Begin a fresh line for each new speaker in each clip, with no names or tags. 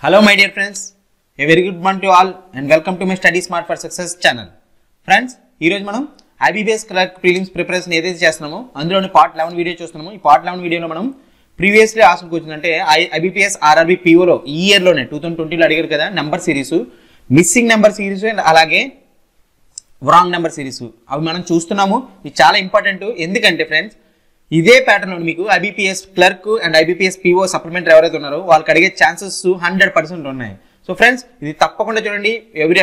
Hello my dear friends, a very good morning to all and welcome to my Study Smart for Success channel. Friends, ఈ రోజు మనం IBPS clerk prelims preparation ఏదైతే చేస్తున్నామో అందులోని part 11 video చూస్తున్నామో ఈ part 11 వీడియోలో మనం ప్రీవియస్లీ ఆస్క్ క్వశ్చన్ అంటే IBPS RRB PO లో ఈ ఇయర్ లోనే 2020 లో అడిగారు కదా number series, missing number series and అలాగే రాంగ్ నంబర్ సిరీస్ అవి మనం చూస్తున్నాము. ఇది చాలా ఇంపార్టెంట్. ఎందుకంటే ఫ్రెండ్స్ ఇదే ప్యాటర్న్ లో మీకు IBPS clerk and IBPS PO supplementary ఎవరైతే ఉన్నారో వాళ్ళకి అడిగే ఛాన్సెస్ 100% ఉన్నాయి. సో ఫ్రెండ్స్ ఇది తప్పకుండా చూడండి.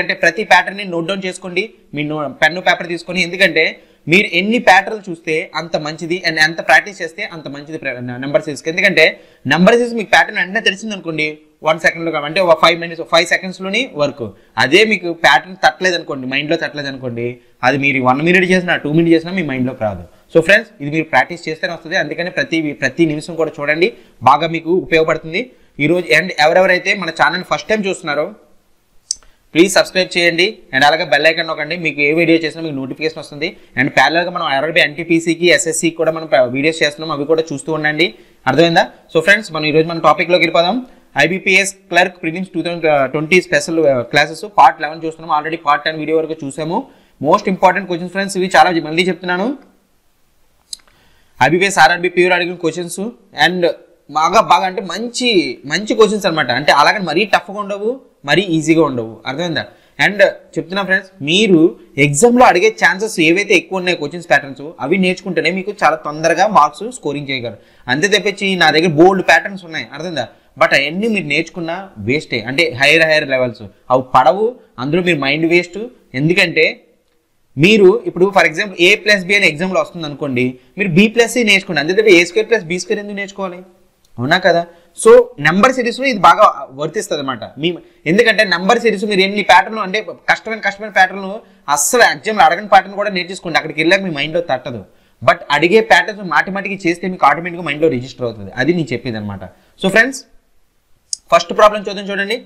అంటే ప్రతి ప్యాటర్న్ ని నోట్ డౌన్ చేసుకోండి, మీ పెన్ను పేపర్ తీసుకొని. ఎందుకంటే మీరు ఎన్ని ప్యాటర్న్లు చూస్తే అంత మంచిది అండ్ ఎంత ప్రాక్టీస్ చేస్తే అంత మంచిది నెంబర్ సిరీస్. ఎందుకంటే నెంబర్ సిరీస్ మీకు ప్యాటర్న్ వెంటనే తెలిసింది అనుకోండి 1 సెకండ్లో అంటే 5 seconds లోని వర్క్. అదే మీకు ప్యాటర్న్ తట్టలేదు అనుకోండి, మైండ్లో తట్టలేదు అనుకోండి, అది మీరు 1 minute చేసినా 2 minutes చేసినా మీ మైండ్లోకి రాదు. సో ఫ్రెండ్స్ ఇది మీరు ప్రాక్టీస్ చేస్తేనే వస్తుంది. అందుకని ప్రతి నిమిషం కూడా చూడండి, బాగా మీకు ఉపయోగపడుతుంది. ఈరోజు అండ్ ఎవరెవరైతే మన ఛానల్ ఫస్ట్ టైం చూస్తున్నారో ప్లీజ్ సబ్స్క్రైబ్ చేయండి అండ్ అలాగే బెల్ ఐకాన్ నొక్కండి. మీకు ఏ వీడియో చేసినా మీకు నోటిఫికేషన్ వస్తుంది. అండ్ ప్యారలల్గా మనం RRB NTPCకి SSCకి కూడా మనం వీడియోస్ చేస్తున్నాం, అవి కూడా చూస్తూ ఉండండి. అర్థమైందా? సో ఫ్రెండ్స్ మనం ఈరోజు మన టాపిక్లోకి వెళ్ళిపోదాం. IBPS clerk prelims 2020 special classes part 11 చూస్తున్నాం. ఆల్రెడీ పార్ట్ 10 వీడియో వరకు చూసాము. మోస్ట్ ఇంపార్టెంట్ క్వశ్చన్స్ ఫ్రెండ్స్, ఇవి చాలా మళ్ళీ చెప్తున్నాను. IBPS RRB PO అడిగిన క్వశ్చన్స్ అండ్ బాగా అంటే మంచి క్వశ్చన్స్ అనమాట. అంటే అలాగే మరీ టఫ్గా ఉండవు, మరీ ఈజీగా ఉండవు. అర్థమైందా? అండ్ చెప్తున్నా ఫ్రెండ్స్, మీరు ఎగ్జామ్లో అడిగే ఛాన్సెస్ ఏవైతే ఎక్కువ ఉన్నాయి క్వశ్చన్స్ ప్యాటర్న్స్ అవి నేర్చుకుంటేనే మీకు చాలా తొందరగా మార్క్స్ స్కోరింగ్ చేయగలరు. అంతే తప్పించి నా దగ్గర బోల్డ్ ప్యాటర్న్స్ ఉన్నాయి, అర్థమైందా? బట్ అవన్నీ మీరు నేర్చుకున్న వేస్టే. అంటే హైయర్ లెవెల్స్ అవి పడవు, అందులో మీరు మైండ్ వేస్ట్. ఎందుకంటే మీరు ఇప్పుడు ఫర్ ఎగ్జాంపుల్ A+B అనే ఎగ్జామ్లో వస్తుంది అనుకోండి, మీరు B+C నేర్చుకోండి. అంతే తప్ప A² + B² ఎందుకు నేర్చుకోవాలి? అవునా కదా? సో నెంబర్ సిరీస్లో ఇది బాగా వర్తిస్తుంది అనమాట. ఎందుకంటే నెంబర్ సిరీస్ మీరు ఎన్ని ప్యాటర్న్ అంటే కష్టమైన ప్యాటర్న్ అస్సలు ఎగ్జామ్లో అడగని ప్యాటర్న్ కూడా నేర్చేసుకోండి. అక్కడికి వెళ్ళాక మీ మైండ్లో తట్టదు. బట్ అడిగే ప్యాటర్న్స్ మాటిమాటికి చేస్తే మీకు ఆటోమేటిక్గా మైండ్లో రిజిస్టర్ అవుతుంది. అది నేను చెప్పేది అనమాట. సో ఫ్రెండ్స్ ఫస్ట్ ప్రాబ్లం చూడండి.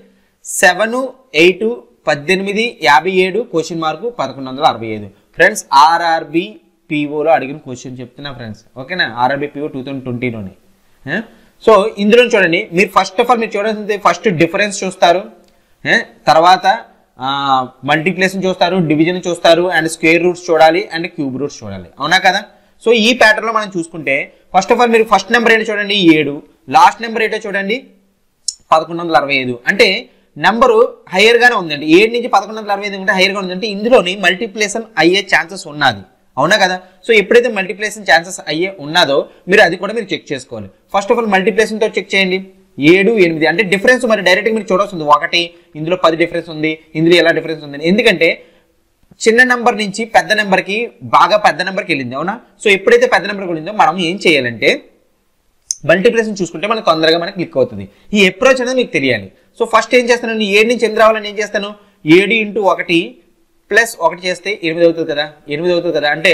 7, 8, 18, 57 (1165). ఫ్రెండ్స్ RRB POలో అడిగిన క్వశ్చన్ చెప్తున్నా ఫ్రెండ్స్, ఓకేనా? RRB PO 2020లోని. సో ఇందులో చూడండి, మీరు ఫస్ట్ ఆఫ్ ఆల్ మీరు చూడాల్సింది ఫస్ట్ డిఫరెన్స్ చూస్తారు, తర్వాత మల్టిప్లికేషన్ చూస్తారు, డివిజన్ చూస్తారు, అండ్ స్క్వేర్ రూట్స్ చూడాలి, అండ్ క్యూబ్ రూట్స్ చూడాలి. అవునా కదా? సో ఈ ప్యాటర్న్లో మనం చూసుకుంటే ఫస్ట్ ఆఫ్ ఆల్ మీరు ఫస్ట్ నెంబర్ ఏంటో చూడండి 7, లాస్ట్ నెంబర్ ఏంటో చూడండి 1165. అంటే నెంబరు హైయర్గానే ఉందండి. 7 నుంచి 1165 ఉంటే హైయర్గా ఉందంటే ఇందులోని మల్టిప్లికేషన్ అయ్యే ఛాన్సెస్ ఉన్నది. అవునా కదా? సో ఎప్పుడైతే మల్టిప్లికేషన్ ఛాన్సెస్ అయ్యే ఉన్నదో మీరు అది కూడా మీరు చెక్ చేసుకోవాలి. ఫస్ట్ ఆఫ్ ఆల్ మల్టిప్లికేషన్తో చెక్ చేయండి. 7, 8 అంటే డిఫరెన్స్ మరి డైరెక్ట్గా మీరు చూడాల్సింది. 1 ఇందులో 10 డిఫరెన్స్ ఉంది, ఇందులో ఎలా డిఫరెన్స్ ఉంది. ఎందుకంటే చిన్న నెంబర్ నుంచి పెద్ద నెంబర్కి బాగా పెద్ద నెంబర్కి వెళ్ళింది. అవునా? సో ఎప్పుడైతే పెద్ద నెంబర్కి వెళ్ళిందో మనం ఏం చేయాలంటే మల్టిప్లికేషన్ చూసుకుంటే మనకు తొందరగా మనకి క్లిక్ అవుతుంది. ఈ అప్రోచ్ అనేది మీకు తెలియాలి. సో ఫస్ట్ ఏం చేస్తాను, 7 నుంచి 8 రావాలని ఏం చేస్తాను, 7 × 1 + 1 చేస్తే 8 అవుతుంది కదా. 8 అవుతుంది కదా, అంటే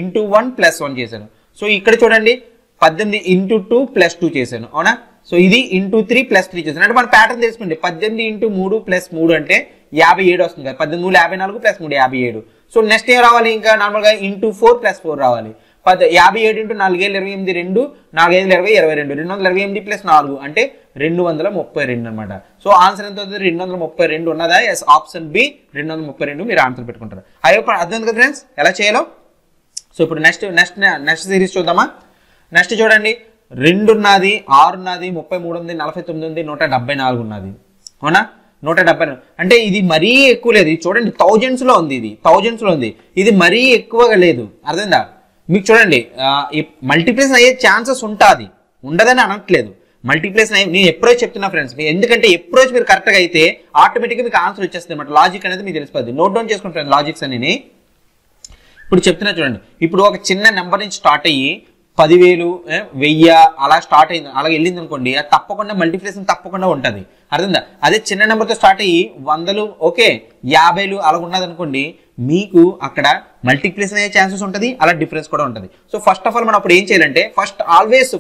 × 1 + 1 చేశాను. సో ఇక్కడ చూడండి 18 × 2 + 2 చేశాను. అవునా? సో ఇది × 3 + 3 చేశాను. అంటే మన ప్యాటర్న్ తెలుసుకోండి. 18 × 3 + 3 అంటే 57 వస్తుంది కదా. 18 × 54 + 3 57. సో నెక్స్ట్ ఏం రావాలి, ఇంకా నార్మల్గా × 4 + 4 రావాలి. 57 × 4 = 28, 2 4 5 20 22, 228 + 4 అంటే 232 అనమాట. సో ఆన్సర్ ఎంత అవుతుంది, 232 ఉన్నదా? ఎస్, ఆప్షన్ బి 232 మీరు ఆన్సర్ పెట్టుకుంటారు. అర్థం కదా ఫ్రెండ్స్ ఎలా చేయాలో? సో ఇప్పుడు నెక్స్ట్ సిరీస్ చూద్దామా. నెక్స్ట్ చూడండి 2 ఉన్నది, 6 ఉన్నది, 33 ఉంది, 49 ఉంది, 174 ఉన్నది. అవునా? 174 అంటే ఇది మరీ ఎక్కువ లేదు. ఇది చూడండి థౌజండ్స్లో ఉంది, ఇది మరీ ఎక్కువగా లేదు. అర్థమైందా? మీకు చూడండి మల్టిప్లికేషన్ అయ్యే ఛాన్సెస్ ఉంటుంది, ఉండదని అనట్లేదు. మల్టిప్లికేషన్ నేను అప్రోచ్ చెప్తున్నా ఫ్రెండ్స్. ఎందుకంటే అప్రోచ్ మీరు కరెక్ట్గా అయితే ఆటోమేటిక్గా మీకు ఆన్సర్ వచ్చేస్తుంది అనమాట. లాజిక్ అనేది మీకు తెలిసిపోద్ది. నోట్ డౌన్ చేసుకుని ఫ్రెండ్స్ లాజిక్స్ అని ఇప్పుడు చెప్తున్నా చూడండి. ఇప్పుడు ఒక చిన్న నెంబర్ నుంచి స్టార్ట్ అయ్యి 10,000, 1000 అలా స్టార్ట్ అయింది, అలాగే వెళ్ళింది అనుకోండి, అది తప్పకుండా మల్టిప్లికేషన్ తప్పకుండా ఉంటుంది. అర్థందా? అదే చిన్న నెంబర్తో స్టార్ట్ అయ్యి 100, ఓకే 50 అలా ఉన్నది అనుకోండి, మీకు అక్కడ మల్టిప్లికేషన్ అయ్యే ఛాన్సెస్ ఉంటుంది, అలా డిఫరెన్స్ కూడా ఉంటుంది. సో ఫస్ట్ ఆఫ్ ఆల్ మనం అప్పుడు ఏం చేయాలంటే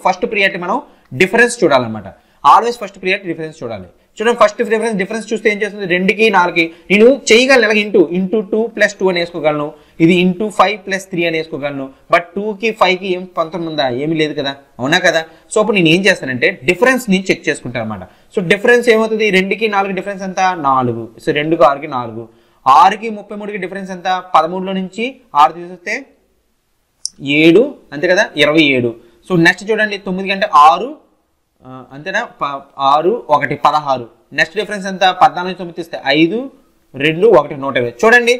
ఫస్ట్ ప్రియారిటీ మనం డిఫరెన్స్ చూడాలన్నమాట. ఆల్వేస్ ఫస్ట్ ప్రియారిటీ డిఫరెన్స్ చూడాలి. చూడండి ఫస్ట్ డిఫరెన్స్ చూస్తే ఏం చేస్తుంది, 2కి 4కి నేను చేయగలను. అలాగే × 2 + 2 అని వేసుకోగలను, ఇది × 5 + 3 అని వేసుకోగలను. బట్ 2కి 5కి ఏం 19 ఉందా? ఏమీ లేదు కదా. అవునా కదా? సో అప్పుడు నేను ఏం చేస్తానంటే డిఫరెన్స్ నేను చెక్ చేసుకుంటాను అనమాట. సో డిఫరెన్స్ ఏమవుతుంది 2కి 4 డిఫరెన్స్ ఎంత 4. సో 2కి 6కి 4, 6కి 33కి డిఫరెన్స్ ఎంత 13లో నుంచి 6 తీసేస్తే 7 అంతే కదా 27. సో నెక్స్ట్ చూడండి 9 అంటే 6 అంతేనా 6 1 16. నెక్స్ట్ డిఫరెన్స్ ఎంత 14 నుంచి 9 తీస్తే 5 2 1 120. చూడండి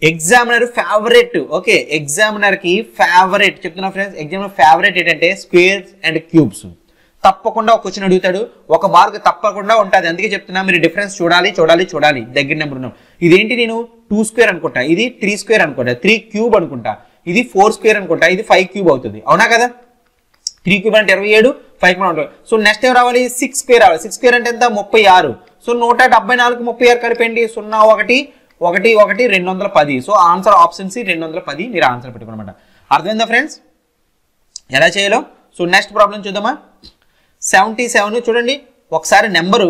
ఎగ్జామినర్ ఫేవరెట్. ఓకే ఎగ్జామినర్ కి ఫేవరెట్ చెప్తున్నా ఫ్రెండ్స్, ఎగ్జామినర్ ఫేవరెట్ ఏంటంటే స్క్వేర్స్ అండ్ క్యూబ్స్. తప్పకుండా ఒక క్వశ్చన్ అడుగుతాడు, ఒక మార్క్ తప్పకుండా ఉంటుంది. అందుకే చెప్తున్నా మీరు డిఫరెన్స్ చూడాలి చూడాలి చూడాలి. దగ్గర నెంబర్ ఉన్నాం. ఇదేంటి నేను 2 స్క్వేర్ అనుకుంటా, ఇది 3 స్క్వేర్ అనుకుంటా, 3 క్యూబ్ అనుకుంటా, ఇది 4 స్క్వేర్ అనుకుంటా, ఇది 5 క్యూబ్ అవుతుంది. అవునా కదా 3 క్యూబ్ అంటే 27, 5 క్యూబ్. సో నెక్స్ట్ ఏం రావాలి 6 స్క్వేర్ రావాలి. 6 స్క్వేర్ అంటే ఎంత 36. సో 174 36 కలిపండి 0 1 1 1 210. సో ఆన్సర్ ఆప్షన్ సి 210 మీరు ఆన్సర్ పెట్టుకోనమాట. అర్థమైందా ఫ్రెండ్స్ ఎలా చేయాలో? సో నెక్స్ట్ ప్రాబ్లం చూద్దామా. 77 చూడండి ఒకసారి నెంబరు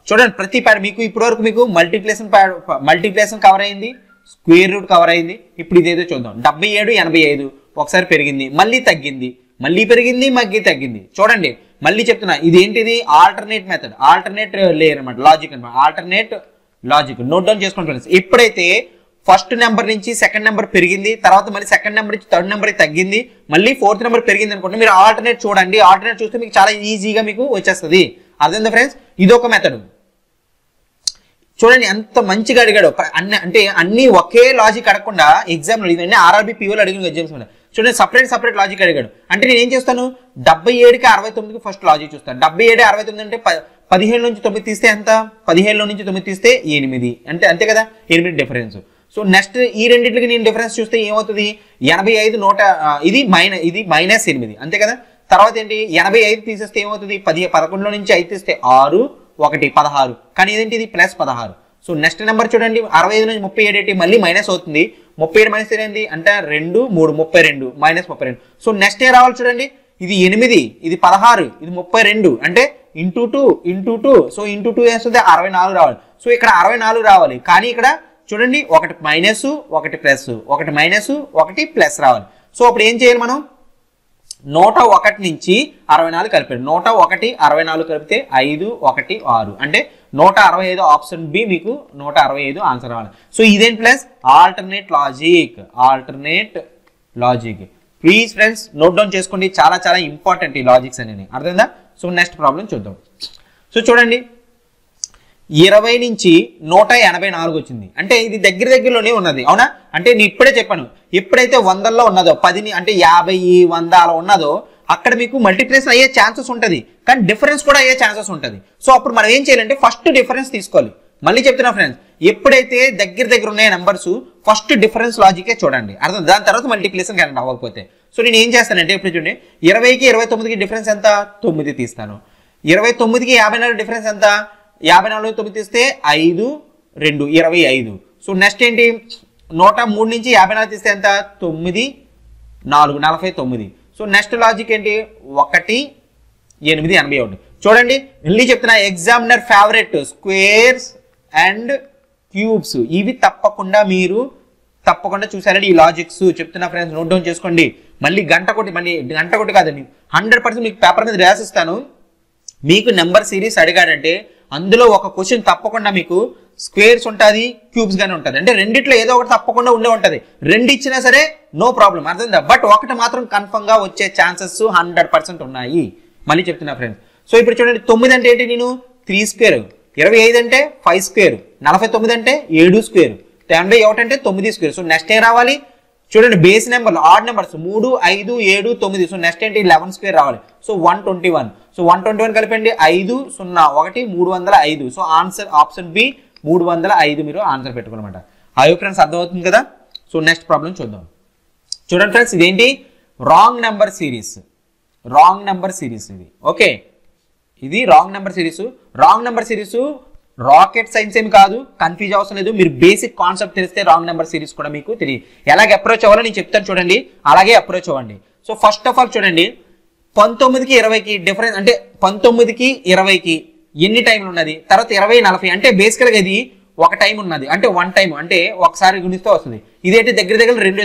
చూడండి. ప్రతి ప్యాడ్ మీకు ఇప్పటివరకు మీకు మల్టిప్లికేషన్ కవర్ అయింది, స్క్వేర్ రూట్ కవర్ అయింది. ఇప్పుడు ఇదేదో చూద్దాం. 77 85 ఒకసారి పెరిగింది, మళ్ళీ తగ్గింది, మళ్ళీ పెరిగింది, మళ్ళీ తగ్గింది. చూడండి మళ్ళీ చెప్తున్నా ఇదేంటిది ఆల్టర్నేట్ మెథడ్, ఆల్టర్నేట్ లేయర్ అనమాట, లాజిక్ అనమాట, ఆల్టర్నేట్ లాజిక్. నోట్ డౌన్ చేసుకోండి ఫ్రెండ్స్. ఎప్పుడైతే ఫస్ట్ నెంబర్ నుంచి సెకండ్ నెంబర్ పెరిగింది, తర్వాత మళ్ళీ సెకండ్ నెంబర్ నుంచి థర్డ్ నెంబర్ తగ్గింది, మళ్ళీ ఫోర్త్ నెంబర్ పెరిగింది అనుకోండి, మీరు ఆల్టర్నేట్ చూడండి. ఆల్టర్నేట్ చూస్తే మీకు చాలా ఈజీగా మీకు వచ్చేస్తుంది. అర్థమైందా ఫ్రెండ్స్? ఇదొక మెథడ్. చూడండి ఎంత మంచిగా అడిగాడు. అన్ని ఒకే లాజిక్ అడగకుండా ఎగ్జామ్లో ఇవన్నీ ఆర్ఆర్బీ పీఓలు అడిగిన ఎగ్జామ్స్ ఉన్నాయి. చూడండి సపరేట్ లాజిక్ అడిగాడు. అంటే నేను ఏం చేస్తాను 77కి 69కి ఫస్ట్ లాజిక్ చూస్తాను. 77 69 అంటే 17 నుంచి 9 తీస్తే ఎంత 15లో నుంచి 9 తీస్తే 8 అంటే అంతే కదా 8 డిఫరెన్స్. సో నెక్స్ట్ ఈ రెండింటికి నేను డిఫరెన్స్ చూస్తే ఏమవుతుంది 85 ఇది -8 అంతే కదా. తర్వాత ఏంటి 85 తీసేస్తే ఏమవుతుంది 11లో నుంచి 5 తీస్తే 6 1 16. కానీ ఇదేంటి ఇది +16. సో నెక్స్ట్ నెంబర్ చూడండి 65 నుంచి 37 ఏంటి మళ్ళీ మైనస్ అవుతుంది. 37 మైనస్ ఏంటి అంటే 2 3 32 -32. సో నెక్స్ట్ ఏ రావాలి చూడండి ఇది 8 ఇది 16 ఇది 32 అంటే ఇంటూ 2 సో ఇంటూ 2 వేస్తుంది 64 రావాలి. సో ఇక్కడ 64 రావాలి. కానీ ఇక్కడ చూడండి ఒకటి మైనస్ ఒకటి ప్లస్, ఒకటి మైనస్ ఒకటి ప్లస్ రావాలి. సో అప్పుడు ఏం చేయాలి మనం 101 నుంచి 64 కలిపాడు. 101 64 కలిపితే 5 1 6 అంటే 165. ఆప్షన్ బి మీకు 165 ఆన్సర్ రావాలి. సో ఇదేంటి plus alternate logic. Please friends note down చేసుకోండి, చాలా చాలా ఇంపార్టెంట్ ఈ లాజిక్స్ అనేవి. అర్థమైందా? సో నెక్స్ట్ ప్రాబ్లం చూద్దాం. సో చూడండి 20 నుంచి 184 వచ్చింది. అంటే ఇది దగ్గరలోనే ఉన్నది. అవునా? అంటే నేను ఇప్పుడే చెప్పాను ఎప్పుడైతే 100లో ఉన్నదో 10 అంటే 50 100 అలా ఉన్నదో అక్కడ మీకు మల్టిప్లికేషన్ అయ్యే ఛాన్సెస్ ఉంటుంది, కానీ డిఫరెన్స్ కూడా అయ్యే ఛాన్సెస్ ఉంటుంది. సో అప్పుడు మనం ఏం చేయాలంటే ఫస్ట్ డిఫరెన్స్ తీసుకోవాలి. మళ్ళీ చెప్తున్నా ఫ్రెండ్స్ ఎప్పుడైతే దగ్గర ఉన్నాయి నెంబర్స్ ఫస్ట్ డిఫరెన్స్ లాజికే చూడండి. అర్థం? దాని తర్వాత మల్టిప్లికేషన్ కరెంట్ అవ్వకపోతే. సో నేను ఏం చేస్తానంటే ఇప్పుడు చూడండి 20కి 29కి డిఫరెన్స్ ఎంత 9 తీస్తాను. 29కి 54 డిఫరెన్స్ ఎంత 54 9 తీస్తే 5 2 25. సో నెక్స్ట్ ఏంటి 103 నుంచి 54 తీస్తే ఎంత 9 4 49. సో నెక్స్ట్ లాజిక్ ఏంటి 1 8 81. చూడండి మళ్ళీ చెప్తున్నా examiner favourite squares and cubes. ఇవి తప్పకుండా చూసారండి ఈ లాజిక్స్. చెప్తున్నా ఫ్రెండ్స్ నోట్ డౌన్ చేసుకోండి. మళ్ళీ గంట కొట్టి కాదండి 100% మీకు పేపర్ మీద రాసిస్తాను. మీకు నెంబర్ సిరీస్ అడిగాడంటే అందులో ఒక క్వశ్చన్ తప్పకుండా మీకు స్క్వేర్స్ ఉంటుంది క్యూబ్స్ గానే ఉంటుంది. అంటే రెండిట్లో ఏదో ఒకటి తప్పకుండా ఉంటుంది. రెండు ఇచ్చినా సరే నో ప్రాబ్లం. అర్థమైందా? బట్ ఒకటి మాత్రం కన్ఫర్మ్ గా వచ్చే ఛాన్సెస్ 100% ఉన్నాయి. మళ్ళీ చెప్తున్నా ఫ్రెండ్స్. సో ఇప్పుడు చూడండి 9 అంటే ఏంటి నేను 3 స్క్వేర్, 25 అంటే 5 స్క్వేర్, 49 అంటే 7 స్క్వేర్, 81 అంటే 9 స్క్వేర్. సో నెక్స్ట్ ఏం రావాలి చూడండి బేస్ నెంబర్లు ఆడ్ నెంబర్స్ 3 5 7 9. సో నెక్స్ట్ ఏంటి 11 స్క్వేర్ రావాలి. సో 121. సో 121 కలిపండి 5 0 1 305. సో ఆన్సర్ ఆప్షన్ బి 305 మీరు ఆన్సర్ పెట్టుకోనమాట. అయ్యో ఫ్రెండ్స్ అర్థమవుతుంది కదా. సో నెక్స్ట్ ప్రాబ్లం చూద్దాం. చూడండి ఫ్రెండ్స్ ఇదేంటి రాంగ్ నెంబర్ సిరీస్ ఇది. ఓకే ఇది wrong number series. Rocket science ఏమి కాదు, కన్ఫ్యూజ్ అవసరం లేదు. మీరు బేసిక్ కాన్సెప్ట్ తెలిస్తే రాంగ్ నెంబర్ సిరీస్ కూడా మీకు తెలియదు. ఎలాగ అప్రోచ్ అవ్వాలో నేను చెప్తాను చూడండి, అలాగే అప్రోచ్ అవ్వండి. సో ఫస్ట్ ఆఫ్ ఆల్ చూడండి 19కి 20కి డిఫరెన్స్ అంటే 19కి 20కి ఎన్ని టైంలు ఉన్నది, తర్వాత 20 40 అంటే బేసికల్గా ఇది ఒక టైం ఉన్నది అంటే 1 టైం అంటే ఒకసారి గుణిస్తే వస్తుంది. ఇదేంటి దగ్గర రెండు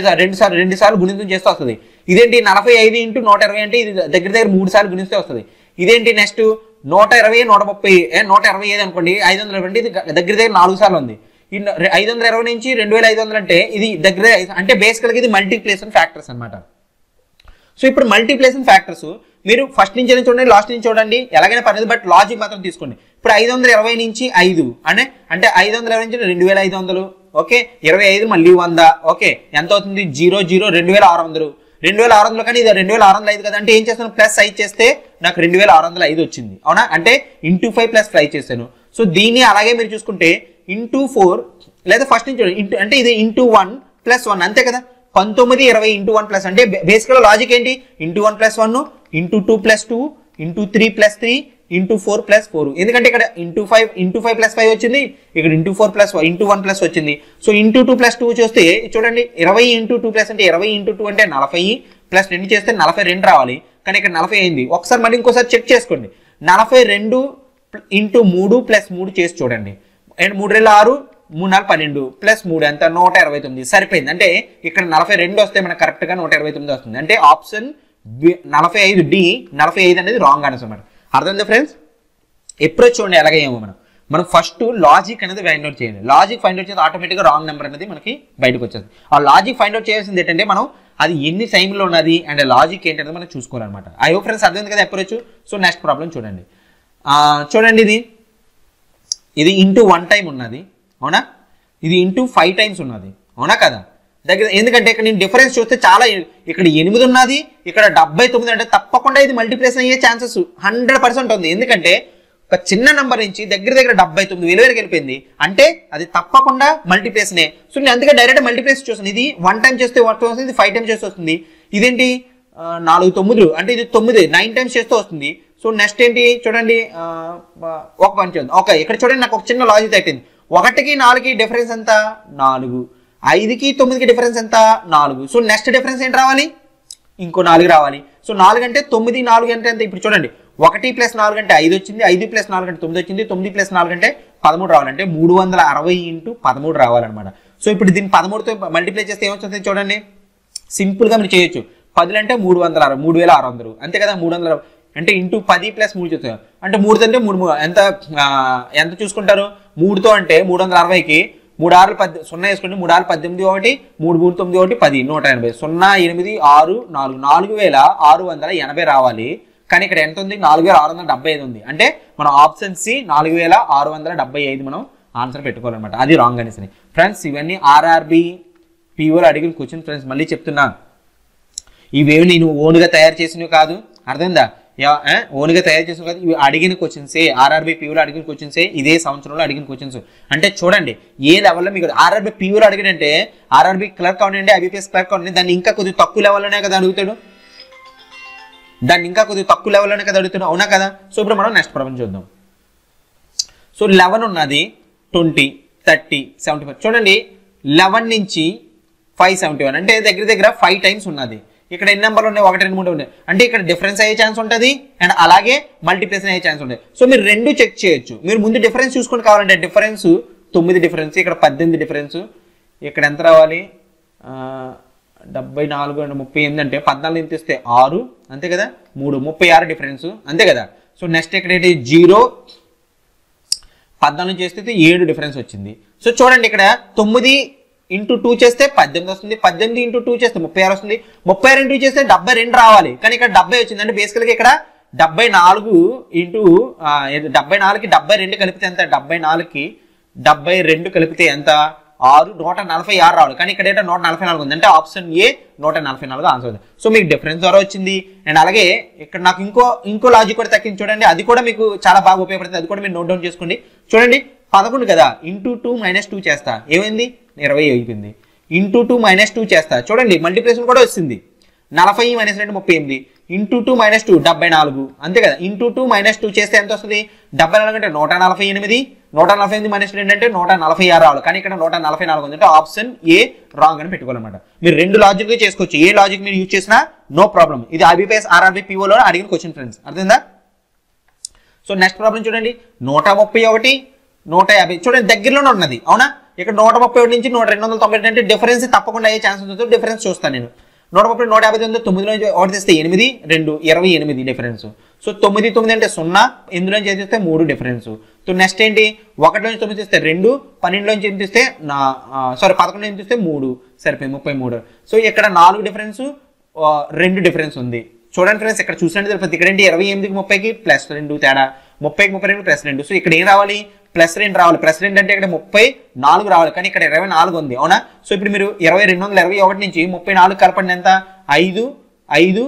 సార్లు గుణితం చేస్తే వస్తుంది. ఇదేంటి 45 × 120 అంటే ఇది దగ్గర 3 సార్లు గుణిస్తే వస్తుంది. ఇదేంటి నెక్స్ట్ 120 130 125 అనుకోండి 520 ఇది దగ్గర దగ్గర 4 సార్లు ఉంది. 520 నుంచి 2500 అంటే ఇది దగ్గర అంటే బేసికల్గా ఇది మల్టిప్లికేషన్ ఫ్యాక్టర్స్ అనమాట. సో ఇప్పుడు మల్టిప్లికేషన్ ఫ్యాక్టర్స్ మీరు ఫస్ట్ నుంచి చూడండి లాస్ట్ నుంచి చూడండి ఎలాగైనా పర్లేదు, బట్ లాజిక్ మాత్రం తీసుకోండి. ఇప్పుడు 520 నుంచి 5 అంటే 520 నుంచి 2500 ఓకే 25 మళ్ళీ 100 ఓకే ఎంత అవుతుంది 0 0 2600 కానీ ఇది 2605 కదా అంటే ఏం చేస్తాను ప్లస్ 5 చేస్తే నాకు 2605 వచ్చింది అవునా, అంటే ఇంటూ 5 ప్లస్ 5 చేశాను. సో దీన్ని అలాగే మీరు చూసుకుంటే ఇంటూ 4 లేదా ఫస్ట్ నుంచి ఇంటూ అంటే ఇది ఇంటూ 1 ప్లస్ 1 అంతే కదా 19 20 ఇంటూ 1 ప్లస్ అంటే బేసికల్ లాజిక్ ఏంటి into 1 plus 1 into 2 plus 2 into 3 plus 3 into 4 plus 4 ఎందుకంటే ఇక్కడ ఇంటూ 5 ప్లస్ 5 వచ్చింది, ఇక్కడ ఇంటూ 4 ప్లస్ ఇంటూ 1 ప్లస్ వచ్చింది. సో ఇంటూ 2 ప్లస్ 2 చూస్తే చూడండి 20 ఇంటూ 2 ప్లస్ అంటే 20 ఇంటూ 2 అంటే 40 ప్లస్ 2 చేస్తే 42 రావాలి, కానీ ఇక్కడ 40 అయింది. ఒకసారి మళ్ళీ ఇంకోసారి చెక్ చేసుకోండి 42 ఇంటూ 3 ప్లస్ 3 చేసి చూడండి అండ్ 3 2 6 3 4 12 ప్లస్ 3 ఎంత 129 సరిపోయింది. అంటే ఇక్కడ 42 వస్తే మనకు కరెక్ట్గా 129 వస్తుంది. అంటే ఆప్షన్ 45D 45 అనేది రాంగ్ ఆన్సర్ అన్నమాట. అర్థమైందా ఫ్రెండ్స్? ఎప్పుడు చూడండి ఎలాగేమో మనం ఫస్ట్ లాజిక్ అనేది ఫైండ్ అవుట్ చేయాలి. లాజిక్ ఫైండ్ అవుట్ చేస్తే ఆటోమేటిక్గా రాంగ్ నెంబర్ అనేది మనకి బయటకు వచ్చేది. ఆ లాజిక్ ఫైండ్ అవుట్ చేయాల్సింది ఏంటంటే మనం అది ఎన్ని టైంలో ఉన్నది అండ్ లాజిక్ ఏంటనేది మనం చూసుకోవాలన్నమాట. ఐ హోప్ ఫ్రెండ్స్ అర్థమైంది కదా అప్రోచ్. సో నెక్స్ట్ ప్రాబ్లం చూడండి. చూడండి ఇది ఇంటూ 1 టైం ఉన్నది అవునా, ఇది ఇంటూ 5 టైమ్స్ ఉన్నది అవునా కదా దగ్గర. ఎందుకంటే ఇక్కడ నేను డిఫరెన్స్ చూస్తే చాలా ఇక్కడ 8 ఉన్నది, ఇక్కడ 79 అంటే తప్పకుండా ఇది మల్టిప్లికేషన్ అయ్యే ఛాన్సెస్ 100% ఉంది. ఎందుకంటే ఒక చిన్న నెంబర్ నుంచి దగ్గర 79,000 వరకు వెళ్ళిపోయింది అంటే అది తప్పకుండా మల్టిప్లికేషనే. సో నేను అందుకే డైరెక్ట్ మల్టిప్లికేషన్ చూస్తాను. ఇది 1 టైం చేస్తే వస్తుంది, ఇది 5 టైమ్స్ చేస్తే వస్తుంది. ఇదేంటి 4 9 అంటే ఇది 9 టైమ్స్ చేస్తూ వస్తుంది. సో నెక్స్ట్ ఏంటి చూడండి ఒక పని చేద్దాం. ఓకే ఇక్కడ చూడండి నాకు ఒక చిన్న లాజిక్ తగ్గింది. 1కి 4కి డిఫరెన్స్ ఎంత 4, 5కి 9కి డిఫరెన్స్ ఎంత 4. సో నెక్స్ట్ డిఫరెన్స్ ఏంటి రావాలి ఇంకో 4 రావాలి. సో 4 అంటే 9 4 అంటే ఎంత ఇప్పుడు చూడండి 1 ప్లస్ 4 అంటే 5 వచ్చింది, 5 ప్లస్ 4 అంటే 9 వచ్చింది, 9 ప్లస్ 4 అంటే 13 రావాలంటే 360 ఇంటూ 13 రావాలన్నమాట. సో ఇప్పుడు దీన్ని 13తో మల్టిప్లై చేస్తే ఏమొస్తుంది చూడండి సింపుల్గా మీరు చేయొచ్చు. 10 అంటే 360 3600 అంతే కదా 300 అంటే ఇంటూ 10 ప్లస్ 3 చేస్తారు అంటే 3 అంటే 3 ఎంత చూసుకుంటారు 3తో అంటే 360కి 3 6 10 0 వేసుకోండి 3 6 18 1 3 3 9 1 10 180 0 8 6 4 4680 రావాలి. కానీ ఇక్కడ ఎంత ఉంది 4675 ఉంది. అంటే మనం ఆప్షన్ సి 4675 మనం ఆన్సర్ పెట్టుకోవాలన్నమాట. అది రాంగ్ అనేసి ఫ్రెండ్స్. ఇవన్నీ ఆర్ఆర్బి పిఓలో అడిగిన క్వశ్చన్ ఫ్రెండ్స్. మళ్ళీ చెప్తున్నా ఇవేమి నేను ఓన్గా తయారు చేసినవి కాదు, అర్థమైందా ఓన్గా తయారు చేసిన కాదు, ఇవి అడిగిన క్వశ్చన్సే ఆర్ఆర్బి పిఓలో అడిగిన క్వశ్చన్సే ఇదే సంవత్సరంలో అడిగిన క్వశ్చన్స్. అంటే చూడండి ఏ లెవెల్లో మీకు ఆర్ఆర్బి పిఓలో అడిగినంటే ఆర్ఆర్బి క్లర్క్ అవునండి ఐబీపీఎస్ క్లర్క్ అవునండి దాన్ని ఇంకా కొద్దిగా తక్కువ లెవెల్లోనే కదా అడుగుతాడు, అవునా కదా. సో ఇప్పుడు మనం నెక్స్ట్ ప్రాబ్లం చూద్దాం. సో 11 ఉన్నది 20 30 75 చూడండి 11 నుంచి 571 అంటే దగ్గర 5 టైమ్స్ ఉన్నది. ఇక్కడ ఎన్ని నెంబర్లు ఉన్నాయి 1 2 3 ఉన్నాయి అంటే ఇక్కడ డిఫరెన్స్ అయ్యే ఛాన్స్ ఉంటుంది అండ్ అలాగే మల్టిప్లికేషన్ అయ్యే ఛాన్స్ ఉంటుంది. సో మీరు రెండు చెక్ చేయొచ్చు. మీరు ముందు డిఫరెన్స్ చూసుకొని కావాలంటే డిఫరెన్స్ 9 డిఫరెన్స్, ఇక్కడ 18 డిఫరెన్స్, ఇక్కడ ఎంత రావాలి 74 అండ్ 38 అంటే 14 ఎంత ఇస్తే 6 అంతే కదా 3 36 డిఫరెన్స్ అంతే కదా. సో నెక్స్ట్ ఇక్కడ ఏంటి 0 14 చేస్తే 7 డిఫరెన్స్ వచ్చింది. సో చూడండి ఇక్కడ 9 ఇంటూ 2 చేస్తే 18 వస్తుంది, 18 ఇంటూ 2 చేస్తే 36 వస్తుంది, 32 చేస్తే 72 రావాలి కానీ ఇక్కడ 70 వచ్చింది. అంటే బేసికల్గా ఇక్కడ 74 ఇంటూ 74కి 72 కలిపితే ఎంత 74కి 72 కలిపితే ఎంత 6 146 రావాలి కానీ ఇక్కడ ఏంటో 144 ఉంది. అంటే ఆప్షన్ ఏ 144 ఆన్సర్ ఉంది. సో మీకు డిఫరెన్స్ ద్వారా వచ్చింది. అండ్ అలాగే ఇక్కడ నాకు ఇంకో లాజిక్ కూడా తగ్గింది చూడండి, అది కూడా మీకు చాలా బాగా ఉపయోగపడుతుంది, అది కూడా మీరు నోట్ డౌన్ చేసుకోండి. చూడండి 11 కదా ఇంటూ 2 మైనస్ 2 చేస్తా ఏమైంది 20 అయిపోయింది. ఇంటూ 2 మైనస్ 2 చేస్తా చూడండి మల్టిప్లికేషన్ కూడా వచ్చింది 40 మైనస్ 2 38 ఇంటూ 2 మైనస్ 2 74 అంతే కదా. ఇంటూ 2 మైనస్ 2 చేస్తే ఎంత వస్తుంది 74 అంటే 148 148 మైనస్ 2 అంటే 146 రావాలి కానీ ఇక్కడ 144 ఉంది. అంటే ఆప్షన్ ఏ రాంగ్ అని పెట్టుకోవాలన్నమాట. మీరు రెండు లాజిక్ చేసుకోవచ్చు, ఏ లాజిక్ మీరు యూజ్ చేసినా నో ప్రాబ్లం. ఇది ఐబీపీఎస్ ఆర్ఆర్బి పిఓలో అడిగిన క్వశ్చన్ ఫ్రెండ్స్, అర్థమైందా. సో నెక్స్ట్ ప్రాబ్లం చూడండి 131 150 చూడండి దగ్గరలోనే ఉన్నది అవునా. ఇక్కడ 131 నుంచి 290 అంటే డిఫరెన్స్ తప్పకుండా అయ్యే ఛాన్స్ ఉంటుంది. డిఫరెన్స్ చూస్తాను నేను 130 159 9 నుంచి 1 తీస్తే 8 2 28 డిఫరెన్స్. సో 9 9 అంటే 0, ఇందులో నుంచి తీస్తే 3 డిఫరెన్స్. సో నెక్స్ట్ ఏంటి, 1 నుంచి 9 తీస్తే 2, 12 నుంచి 8 తీస్తే 11 నుంచి తీస్తే 3, సరిపోయింది 33. సో ఇక్కడ 4 డిఫరెన్స్, 2 డిఫరెన్స్ ఉంది. చూడండి ఫ్రెండ్స్, ఇక్కడ చూసినట్టు తెలిపి ఇక్కడ ఏంటి 28కి 30కి +2 తేడా, 30కి 32 +2. సో ఇక్కడ ఏం రావాలి, +2 రావాలి. +2 అంటే ఇక్కడ 34 రావాలి, కానీ ఇక్కడ 24 ఉంది, అవునా? సో ఇప్పుడు మీరు 221 నుంచి 34 కలపండి, ఎంత 5 5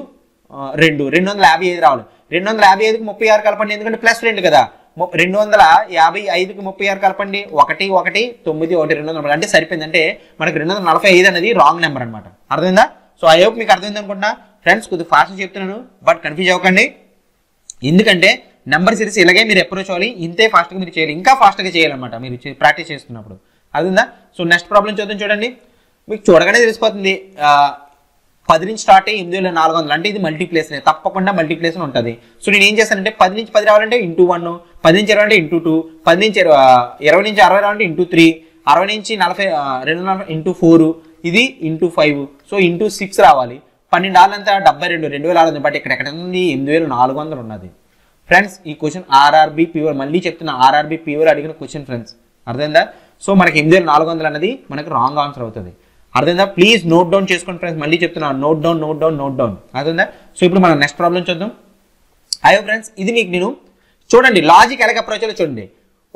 2 255 రావాలి. 255కి 36 కలపండి, ఎందుకంటే +2 కదా. 255కి 36 కలపండి, 1 1 9 1 240 అంటే సరిపోయింది. అంటే మనకి 245 అనేది రాంగ్ నెంబర్ అనమాట. అర్థమైందా? సో ఐ హోప్ మీకు అర్థమైంది అనుకుంటా ఫ్రెండ్స్. కొద్దిగా ఫాస్ట్ చెప్తున్నాను, బట్ కన్ఫ్యూజ్ అవ్వకండి. ఎందుకంటే నెంబర్ సిరీస్ ఇలాగే మీరు అప్రోచ్ అవ్వాలి, ఇంతే ఫాస్ట్గా మీరు చేయాలి, ఇంకా ఫాస్ట్గా చేయాలన్నమాట మీరు ప్రాక్టీస్ చేస్తున్నప్పుడు. అర్థమైందా? సో నెక్స్ట్ ప్రాబ్లం చూద్దాం. చూడండి, మీకు చూడగానే తెలిసిపోతుంది. 10 నుంచి స్టార్ట్ అయ్యి 8400 అంటే ఇది మల్టీప్లేషన్, తప్పకుండా మల్టీప్లేషన్ ఉంటుంది. సో నేను ఏం చేస్తానంటే 10 నుంచి 10 రావాలంటే *1, 10 నుంచి 20 అంటే *2, 10 నుంచి 20 నుంచి 60 రావాలంటే *3, 60 నుంచి 40 *4, ఇది *5, సో *6 రావాలి. 12 అంతా 72, 2600. బట్ ఇక్కడ ఎక్కడ ఉంది 8400 ఉన్నది ఫ్రెండ్స్. ఈ క్వశ్చన్ ఆర్ఆర్బి ప్యూర్, మళ్ళీ చెప్తున్నా ఆర్ఆర్బి ప్యూర్ అడిగిన క్వశ్చన్ ఫ్రెండ్స్. అర్థమైందా? సో మనకి 8400 అనేది మనకి రాంగ్ ఆన్సర్ అవుతుంది. అర్థమైందా? ప్లీజ్ నోట్ డౌన్ చేసుకోండి ఫ్రెండ్స్, మళ్ళీ చెప్తున్నా నోట్ డౌన్. అర్థమైందా? సో ఇప్పుడు మనం నెక్స్ట్ ప్రాబ్లం చూద్దాం. అయ్యో ఫ్రెండ్స్, ఇది మీకు నేను చూడండి లాజిక్ ఎలాగ అప్రోచ్ అయ్యో చూడండి.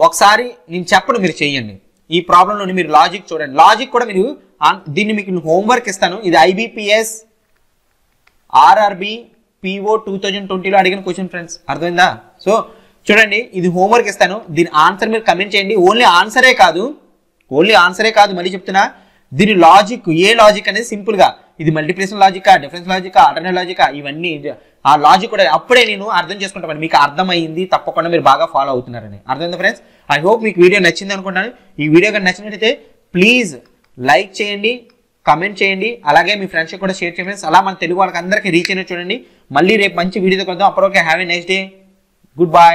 ఒకసారి నేను చెప్పను, మీరు చేయండి. ఈ ప్రాబ్లంలోని మీరు లాజిక్ చూడండి. లాజిక్ కూడా మీరు దీన్ని మీకు హోంవర్క్ ఇస్తాను. ఇది IBPS RRB PO 2020లో అడిగిన క్వశ్చన్ ఫ్రెండ్స్. అర్థమైందా? సో చూడండి, ఇది హోంవర్క్ ఇస్తాను, దీని ఆన్సర్ మీరు కమెంట్ చేయండి. ఓన్లీ ఆన్సరే కాదు, మళ్ళీ చెప్తున్నా, దీని లాజిక్, ఏ లాజిక్ అనేది సింపుల్ గా ఇది మల్టిప్లికేషన్ లాజికా, డిఫరెన్స్ లాజికా, ఆల్టర్నేట్ లాజికా, ఇవన్నీ ఆ లాజిక్ కూడా అప్పుడే నేను అర్థం చేసుకుంటాను. మీకు అర్థమైంది, తప్పకుండా మీరు బాగా ఫాలో అవుతున్నారని. అర్థమైందా ఫ్రెండ్స్? ఐ హోప్ మీకు వీడియో నచ్చింది అనుకుంటాను. ఈ వీడియో కానీ నచ్చినట్లయితే ప్లీజ్ లైక్ చేయండి, కమెంట్ చేయండి, అలాగే మీ ఫ్రెండ్స్కి కూడా షేర్ చేయండి. అలా మన తెలుగు వాళ్ళకి అందరికీ రీచ్ అయినా చూడండి. మళ్ళీ రేపు మంచి వీడియోతో కలుద్దాం. అప్పటికే have a nice day. Good bye.